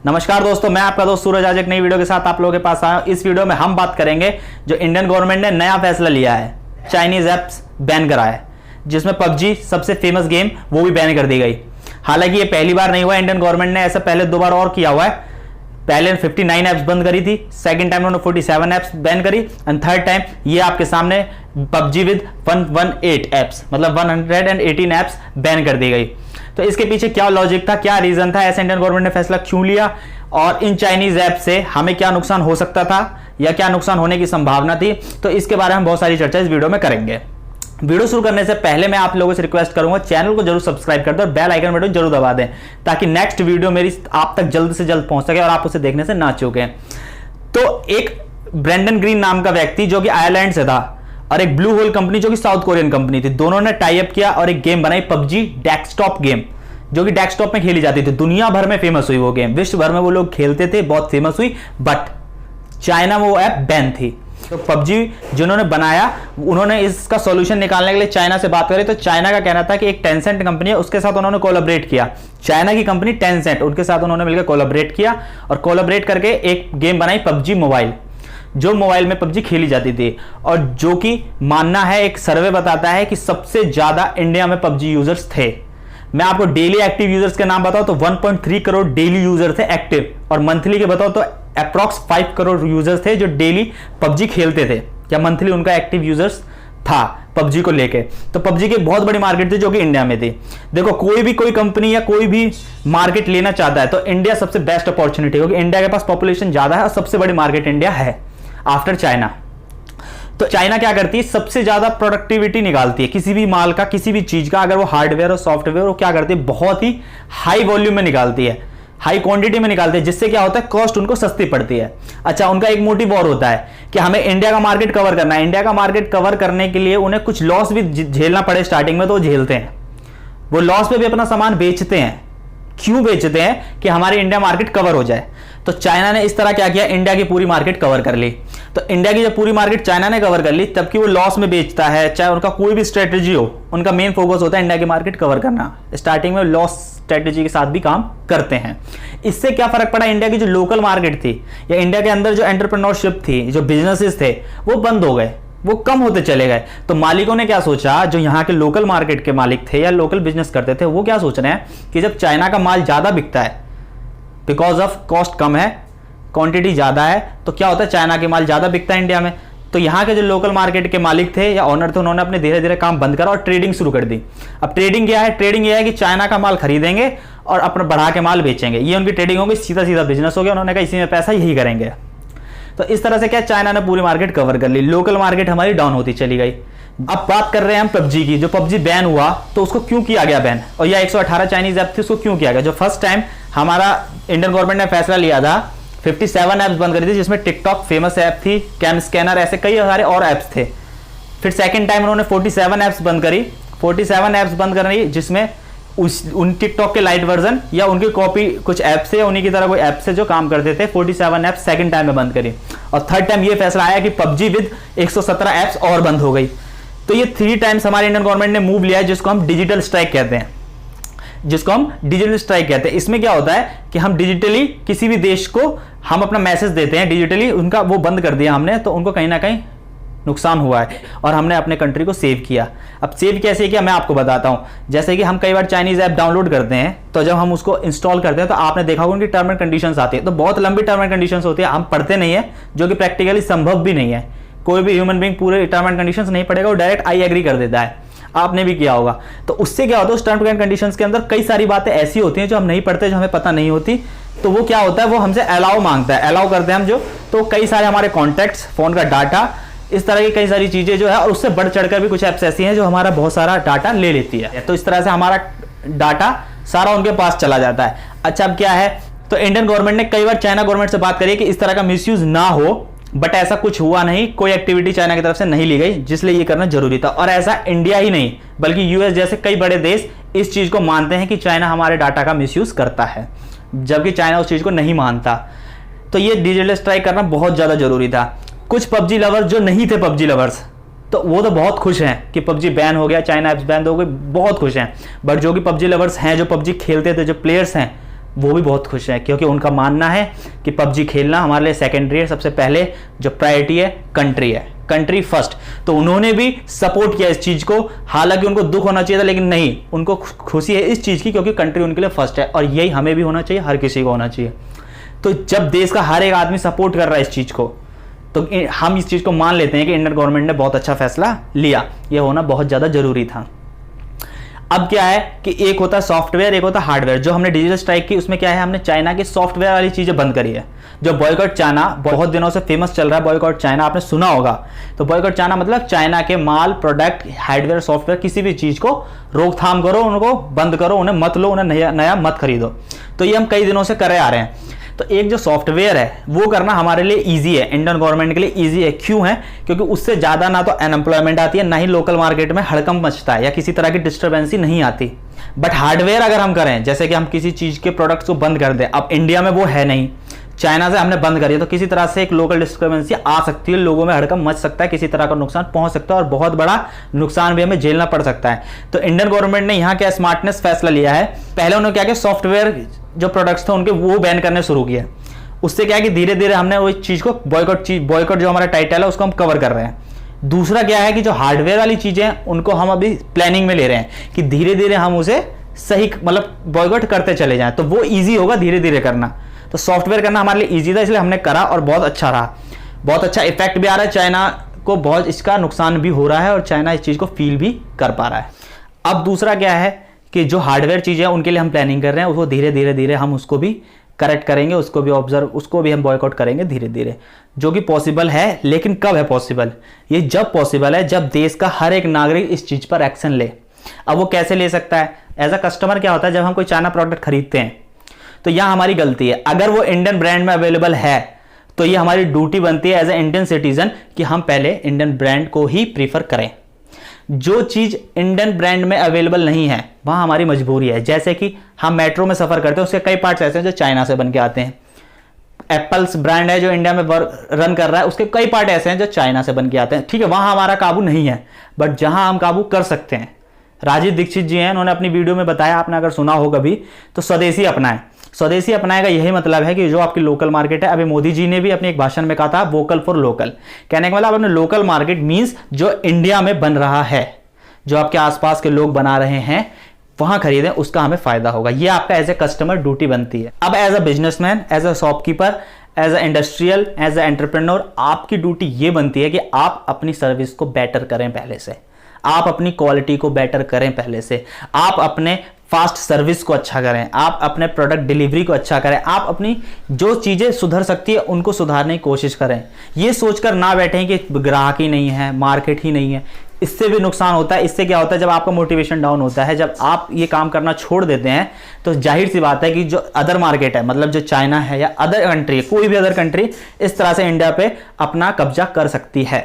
नमस्कार दोस्तों, मैं आपका दोस्त सूरज आज एक नई वीडियो के साथ आप लोगों के पास आया हूं। इस वीडियो में हम बात करेंगे जो इंडियन गवर्नमेंट ने नया फैसला लिया है, चाइनीज ऐप्स बैन करा है, जिसमें पबजी सबसे फेमस गेम वो भी बैन कर दी गई। हालांकि ये पहली बार नहीं हुआ, इंडियन गवर्नमेंट ने ऐसा पहले 2 बार और किया हुआ है। पहले 59 ऐप्स बंद करी थी, सेकंड टाइम उन्होंने 47 ऐप्स बैन करी एंड थर्ड टाइम ये आपके सामने पबजी विद 118 ऐप्स मतलब 118 ऐप्स बैन कर दी गई। तो इसके पीछे क्या लॉजिक था, क्या रीजन था, ऐसे इंडियन गवर्नमेंट ने फैसला क्यों लिया और इन चाइनीज ऐप से हमें क्या नुकसान हो सकता था या क्या नुकसान होने की संभावना थी, तो इसके बारे में बहुत सारी चर्चा इस वीडियो में करेंगे। वीडियो शुरू करने से पहले मैं आप लोगों से रिक्वेस्ट करूंगा, चैनल को जरूर सब्सक्राइब कर दो और बेल आइकन बटन जरूर दबा दें ताकि नेक्स्ट वीडियो मेरी आप तक जल्द से जल्द पहुंच सके और आप उसे देखने से ना चूकें। तो एक ब्रेंडन ग्रीन नाम का व्यक्ति जो कि आयरलैंड से था और एक ब्लू होल कंपनी जो कि साउथ कोरियन कंपनी थी, दोनों ने टाई अप किया और एक गेम बनाई, पबजी डेस्कटॉप गेम, जो कि डेस्कटॉप में खेली जाती थी। दुनिया भर में फेमस हुई वो गेम, विश्व भर में वो लोग खेलते थे, बहुत फेमस हुई, बट चाइना में वो ऐप बैन थी। तो पबजी जिन्होंने बनाया उन्होंने इसका सॉल्यूशन निकालने के लिए चाइना से बात करी, तो चाइना का कहना था कि एक टेंसेंट कंपनी है, उसके साथ उन्होंने कोलैबोरेट किया। चाइना की कंपनी टेंसेंट, उनके साथ उन्होंने मिलकर कोलैबोरेट किया और कोलैबोरेट करके एक गेम बनाई पबजी मोबाइल, जो मोबाइल में पबजी खेली जाती थी और जो कि मानना है, एक सर्वे बताता है कि सबसे ज्यादा इंडिया में पबजी यूजर्स थे। मैं आपको डेली एक्टिव यूजर्स के नाम बताऊं तो 1.3 करोड़ डेली यूजर थे एक्टिव, और मंथली के बताओ तो अप्रॉक्स 5 करोड़ यूजर्स थे जो डेली पबजी खेलते थे या मंथली उनका एक्टिव यूजर्स था पबजी को लेके। तो पबजी की बहुत बड़ी मार्केट थी जो कि इंडिया में थी। देखो, कोई कंपनी या कोई भी मार्केट लेना चाहता है तो इंडिया सबसे बेस्ट अपॉर्चुनिटी, क्योंकि इंडिया के पास पॉपुलेशन ज्यादा है और सबसे बड़ी मार्केट इंडिया है आफ्टर चाइना। तो चाइना क्या करती है, सबसे ज्यादा प्रोडक्टिविटी निकालती है किसी भी माल का, किसी भी चीज का, अगर वो हार्डवेयर और सॉफ्टवेयर, वो क्या करती है, बहुत ही हाई वॉल्यूम में निकालती है, हाई क्वांटिटी में निकालते हैं, जिससे क्या होता है, कॉस्ट उनको सस्ती पड़ती है। अच्छा, उनका एक मोटिव और होता है कि हमें इंडिया का मार्केट कवर करना है। इंडिया का मार्केट कवर करने के लिए उन्हें कुछ लॉस भी झेलना पड़े स्टार्टिंग में, तो वो झेलते हैं, वो लॉस पे भी अपना सामान बेचते हैं। क्यों बेचते हैं? कि हमारी इंडिया मार्केट कवर हो जाए। तो चाइना ने इस तरह क्या किया, इंडिया की पूरी मार्केट कवर कर ली। तो इंडिया की जब पूरी मार्केट चाइना ने कवर कर ली, तब कि वो लॉस में बेचता है, चाहे उनका कोई भी स्ट्रेटेजी हो, उनका मेन फोकस होता है इंडिया की मार्केट कवर करना। स्टार्टिंग में लॉस स्ट्रेटेजी के साथ भी काम करते हैं। इससे क्या फर्क पड़ा, इंडिया की जो लोकल मार्केट थी या इंडिया के अंदर जो एंटरप्रेन्योरशिप थी, जो बिजनेसेस थे, वो बंद हो गए, वो कम होते चले गए। तो मालिकों ने क्या सोचा, जो यहाँ के लोकल मार्केट के मालिक थे या लोकल बिजनेस करते थे, वो क्या सोच रहे हैं कि जब चाइना का माल ज्यादा बिकता है, बिकॉज ऑफ कॉस्ट कम है, क्वांटिटी ज्यादा है, तो क्या होता है, चाइना के माल ज्यादा बिकता है इंडिया में। तो यहाँ के जो लोकल मार्केट के मालिक थे या ऑनर थे, उन्होंने अपने धीरे धीरे काम बंद करा और ट्रेडिंग शुरू कर दी। अब ट्रेडिंग क्या है, ट्रेडिंग यह है कि चाइना का माल खरीदेंगे और अपना बढ़ा के माल बेचेंगे, ये उनकी ट्रेडिंग होगी, सीधा सीधा बिजनेस हो गया। उन्होंने कहा इसी में पैसा यही करेंगे। तो इस तरह से क्या, चाइना ने पूरी मार्केट कवर कर ली, लोकल मार्केट हमारी डाउन होती चली गई। अब बात कर रहे हैं हम पबजी की। जो पबजी बैन हुआ तो उसको क्यों किया गया बैन, और यह 118 चाइनीज ऐप थी, उसको क्यों किया गया। जो फर्स्ट टाइम हमारा इंडियन गवर्नमेंट ने फैसला लिया था, 57 ऐप्स बंद करी थी, जिसमें टिकटॉक फेमस ऐप थी, कैम स्कैनर, ऐसे कई सारे और ऐप्स थे। फिर सेकंड टाइम उन्होंने 47 ऐप्स बंद करी, 47 ऐप्स बंद करनी, जिसमें उन टिकटॉक के लाइट वर्जन या उनकी कॉपी कुछ ऐप्स से, उन्हीं की तरह कोई ऐप से जो काम करते थे, 47 ऐप्स सेकंड टाइम में बंद करी। और थर्ड टाइम ये फैसला आया कि पबजी विद 117 ऐप्स और बंद हो गई। तो ये 3 टाइम्स हमारे इंडियन गवर्नमेंट ने मूव लिया है, जिसको हम डिजिटल स्ट्राइक कहते हैं, इसमें क्या होता है कि हम डिजिटली किसी भी देश को हम अपना मैसेज देते हैं, डिजिटली उनका वो बंद कर दिया हमने, तो उनको कहीं ना कहीं नुकसान हुआ है और हमने अपने कंट्री को सेव किया। अब सेव कैसे किया मैं आपको बताता हूं। जैसे कि हम कई बार चाइनीज ऐप डाउनलोड करते हैं, तो जब हम उसको इंस्टॉल करते हैं तो आपने देखा होगा उनकी टर्म एंड कंडीशंस आती है, तो बहुत लंबी टर्म एंड कंडीशंस होती है, हम पढ़ते नहीं है, जो कि प्रैक्टिकली संभव भी नहीं है। कोई भी ह्यूमन बीइंग पूरे टर्म एंड कंडीशंस नहीं पढ़ेगा, वो डायरेक्ट आई एग्री कर देता है, आपने भी किया होगा। तो उससे क्या होता है, उस टर्म एंड कंडीशंस के अंदर कई सारी बातें ऐसी होती हैं जो हम नहीं पढ़ते, जो हमें पता नहीं होती। तो वो क्या होता है, वो हमसे अलाउ मांगता है, अलाउ करते हैं हम जो, तो कई सारे हमारे कॉन्टैक्ट्स, फोन का डाटा, इस तरह की कई सारी चीजें जो है, और उससे बढ़ चढ़कर भी कुछ ऐप्स ऐसी हैं जो हमारा बहुत सारा डाटा ले लेती है। तो इस तरह से हमारा डाटा सारा उनके पास चला जाता है। अच्छा, अब क्या है, तो इंडियन गवर्नमेंट ने कई बार चाइना गवर्नमेंट से बात करी कि इस तरह का मिसयूज ना हो, बट ऐसा कुछ हुआ नहीं, कोई एक्टिविटी चाइना की तरफ से नहीं ली गई, जिसलिए ये करना जरूरी था। और ऐसा इंडिया ही नहीं बल्कि यूएस जैसे कई बड़े देश इस चीज को मानते हैं कि चाइना हमारे डाटा का मिसयूज करता है, जबकि चाइना उस चीज को नहीं मानता। तो ये डिजिटल स्ट्राइक करना बहुत ज्यादा जरूरी था। कुछ पबजी लवर्स जो नहीं थे पबजी लवर्स, तो वो तो बहुत खुश हैं कि पबजी बैन हो गया, चाइना ऐप्स बैन हो गए, बहुत खुश हैं। बट जो कि पबजी लवर्स हैं, जो पबजी खेलते थे, जो प्लेयर्स हैं, वो भी बहुत खुश हैं, क्योंकि उनका मानना है कि पबजी खेलना हमारे लिए सेकेंडरी है, सबसे पहले जो प्रायोरिटी है कंट्री है, कंट्री फर्स्ट। तो उन्होंने भी सपोर्ट किया इस चीज़ को, हालांकि उनको दुख होना चाहिए था, लेकिन नहीं, उनको खुशी है इस चीज़ की, क्योंकि कंट्री उनके लिए फर्स्ट है। और यही हमें भी होना चाहिए, हर किसी को होना चाहिए। तो जब देश का हर एक आदमी सपोर्ट कर रहा है इस चीज़ को, तो हम इस चीज़ को मान लेते हैं कि इंडियन गवर्नमेंट ने बहुत अच्छा फैसला लिया, यह होना बहुत ज़्यादा जरूरी था। अब क्या है कि एक होता है सॉफ्टवेयर, एक होता है हार्डवेयर। जो हमने डिजिटल स्ट्राइक की उसमें क्या है, हमने चाइना की सॉफ्टवेयर वाली चीजें बंद करी है। जो बॉयकॉट चाइना बहुत दिनों से फेमस चल रहा है, बॉयकॉट चाइना आपने सुना होगा। तो बॉयकॉट चाइना मतलब चाइना के माल, प्रोडक्ट, हार्डवेयर, सॉफ्टवेयर, किसी भी चीज को रोकथाम करो, उनको बंद करो, उन्हें मत लो, उन्हें नया मत खरीदो। तो ये हम कई दिनों से करे आ रहे हैं। तो एक जो सॉफ्टवेयर है वो करना हमारे लिए इजी है, इंडियन गवर्नमेंट के लिए इजी है। क्यों है? क्योंकि उससे ज़्यादा ना तो अनएम्प्लॉयमेंट आती है, ना ही लोकल मार्केट में हड़कंप मचता है या किसी तरह की डिस्टर्बेंसी नहीं आती। बट हार्डवेयर अगर हम करें, जैसे कि हम किसी चीज़ के प्रोडक्ट्स को बंद कर दें, अब इंडिया में वो है नहीं, चाइना से हमने बंद करी, तो किसी तरह से एक लोकल डिस्टर्बेंसी आ सकती है, लोगों में हड़कंप मच सकता है, किसी तरह का नुकसान पहुंच सकता है और बहुत बड़ा नुकसान भी हमें झेलना पड़ सकता है। तो इंडियन गवर्नमेंट ने यहाँ क्या स्मार्टनेस फैसला लिया है, पहले उन्होंने क्या किया, सॉफ्टवेयर जो प्रोडक्ट्स थे उनके वो बैन करने शुरू किए। उससे क्या है कि धीरे धीरे हमने वो चीज़ को बॉयकॉट जो हमारा टाइटल है उसको हम कवर कर रहे हैं। दूसरा क्या है कि जो हार्डवेयर वाली चीज़ें हैं उनको हम अभी प्लानिंग में ले रहे हैं कि धीरे धीरे हम उसे सही मतलब बॉयकॉट करते चले जाएं, तो वो ईजी होगा धीरे धीरे करना। तो सॉफ्टवेयर करना हमारे लिए ईजी था, इसलिए हमने करा और बहुत अच्छा रहा, बहुत अच्छा इफेक्ट भी आ रहा है। चाइना को बहुत इसका नुकसान भी हो रहा है और चाइना इस चीज़ को फील भी कर पा रहा है। अब दूसरा क्या है कि जो हार्डवेयर चीज़ें हैं उनके लिए हम प्लानिंग कर रहे हैं, उसको धीरे धीरे हम उसको भी करेक्ट करेंगे, उसको भी ऑब्जर्व, उसको भी हम बॉयकॉट करेंगे धीरे धीरे, जो कि पॉसिबल है। लेकिन कब है पॉसिबल? ये जब पॉसिबल है जब देश का हर एक नागरिक इस चीज़ पर एक्शन ले। अब वो कैसे ले सकता है? एज अ कस्टमर क्या होता है, जब हम कोई चाइना प्रोडक्ट खरीदते हैं तो यहाँ हमारी गलती है, अगर वो इंडियन ब्रांड में अवेलेबल है तो ये हमारी ड्यूटी बनती है एज ए इंडियन सिटीजन कि हम पहले इंडियन ब्रांड को ही प्रीफर करें। जो चीज़ इंडियन ब्रांड में अवेलेबल नहीं है वहाँ हमारी मजबूरी है। जैसे कि हम मेट्रो में सफ़र करते हैं, उसके कई पार्ट्स ऐसे हैं जो चाइना से बन के आते हैं। एप्पल्स ब्रांड है जो इंडिया में रन कर रहा है, उसके कई पार्ट ऐसे हैं जो चाइना से बन के आते हैं। ठीक है, वहाँ हमारा काबू नहीं है, बट जहाँ हम काबू कर सकते हैं, राजीव दीक्षित जी हैं, उन्होंने अपनी वीडियो में बताया, आपने अगर सुना हो कभी, तो स्वदेशी अपनाएं। स्वदेशी अपनाए का यही मतलब है कि जो आपकी लोकल मार्केट है, अभी मोदी जी ने भी अपने एक भाषण में कहा था वोकल फॉर लोकल। कहने का मतलब अपने लोकल मार्केट मीन्स जो इंडिया में बन रहा है, जो आपके आसपास के लोग बना रहे हैं, वहां खरीदें, उसका हमें फायदा होगा। ये आपका एज ए कस्टमर ड्यूटी बनती है। अब as a businessman, as a shopkeeper, as a industrial, as a entrepreneur, आपकी ड्यूटी ये बनती है कि आप अपनी सर्विस को बेटर करें पहले से, आप अपनी क्वालिटी को बेटर करें पहले से, आप अपने फास्ट सर्विस को अच्छा करें, आप अपने प्रोडक्ट डिलीवरी को अच्छा करें, आप अपनी जो चीज़ें सुधर सकती है उनको सुधारने की कोशिश करें। ये सोचकर ना बैठें कि ग्राहक ही नहीं है, मार्केट ही नहीं है। इससे भी नुकसान होता है। इससे क्या होता है, जब आपका मोटिवेशन डाउन होता है, जब आप ये काम करना छोड़ देते हैं, तो जाहिर सी बात है कि जो अदर मार्केट है, मतलब जो चाइना है या अदर कंट्री, कोई भी अदर कंट्री इस तरह से इंडिया पे अपना कब्जा कर सकती है।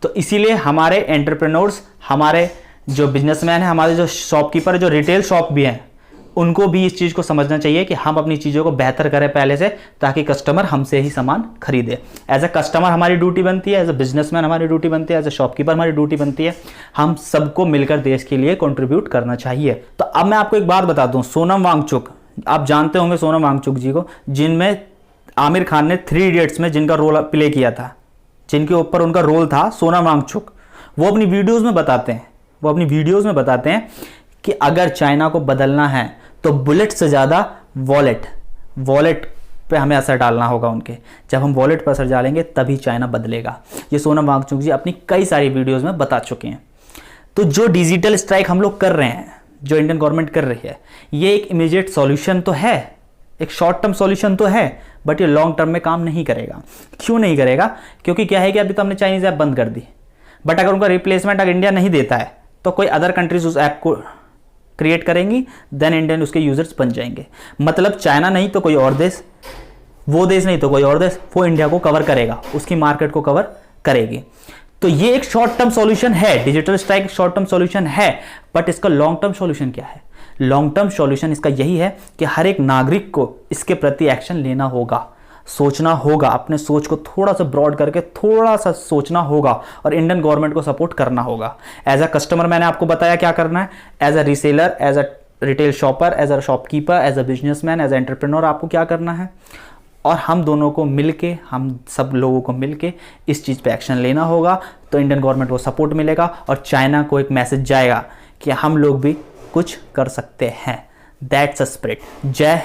तो इसीलिए हमारे एंटरप्रेन्योर्स, हमारे जो बिजनेसमैन है, हमारे जो शॉपकीपर, जो रिटेल शॉप भी हैं, उनको भी इस चीज़ को समझना चाहिए कि हम अपनी चीज़ों को बेहतर करें पहले से, ताकि कस्टमर हमसे ही सामान खरीदे। एज ए कस्टमर हमारी ड्यूटी बनती है, एज ए बिजनेसमैन हमारी ड्यूटी बनती है, एज ए शॉपकीपर हमारी ड्यूटी बनती है। हम सबको मिलकर देश के लिए कंट्रीब्यूट करना चाहिए। तो अब मैं आपको एक बात बता दूं, सोनम वांगचुक, आप जानते होंगे सोनम वांगचुक जी को, जिनमें आमिर खान ने 3 इडियट्स में जिनका रोल प्ले किया था, जिनके ऊपर उनका रोल था, सोनम वांगचुक, वो अपनी वीडियोज़ में बताते हैं कि अगर चाइना को बदलना है तो बुलेट से ज़्यादा वॉलेट पे हमें असर डालना होगा उनके। जब हम वॉलेट पर असर डालेंगे तभी चाइना बदलेगा। ये सोनम वांगचुक जी अपनी कई सारी वीडियोस में बता चुके हैं। तो जो डिजिटल स्ट्राइक हम लोग कर रहे हैं, जो इंडियन गवर्नमेंट कर रही है, ये एक इमीडिएट सॉल्यूशन तो है, एक शॉर्ट टर्म सॉल्यूशन तो है, बट ये लॉन्ग टर्म में काम नहीं करेगा। क्यों नहीं करेगा? क्योंकि क्या है कि अभी तो हमने चाइनीज ऐप बंद कर दी, बट अगर उनका रिप्लेसमेंट अगर इंडिया नहीं देता है तो कोई अदर कंट्रीज उस ऐप को क्रिएट करेंगी, देन इंडियन उसके यूजर्स बन जाएंगे। मतलब चाइना नहीं तो कोई और देश, वो देश नहीं तो कोई और देश, वो इंडिया को कवर करेगा, उसकी मार्केट को कवर करेगी। तो ये एक शॉर्ट टर्म सॉल्यूशन है, डिजिटल स्ट्राइक एक शॉर्ट टर्म सॉल्यूशन है, बट इसका लॉन्ग टर्म सॉल्यूशन क्या है? लॉन्ग टर्म सॉल्यूशन इसका यही है कि हर एक नागरिक को इसके प्रति एक्शन लेना होगा, सोचना होगा, अपने सोच को थोड़ा सा ब्रॉड करके थोड़ा सा सोचना होगा और इंडियन गवर्नमेंट को सपोर्ट करना होगा। एज अ कस्टमर मैंने आपको बताया क्या करना है, as a reseller, as a retail shopper, as a shopkeeper, as a businessman, as a entrepreneur आपको क्या करना है, और हम दोनों को मिलके, हम सब लोगों को मिलके इस चीज़ पे एक्शन लेना होगा। तो इंडियन गवर्नमेंट को सपोर्ट मिलेगा और चाइना को एक मैसेज जाएगा कि हम लोग भी कुछ कर सकते हैं। That's a spirit. जय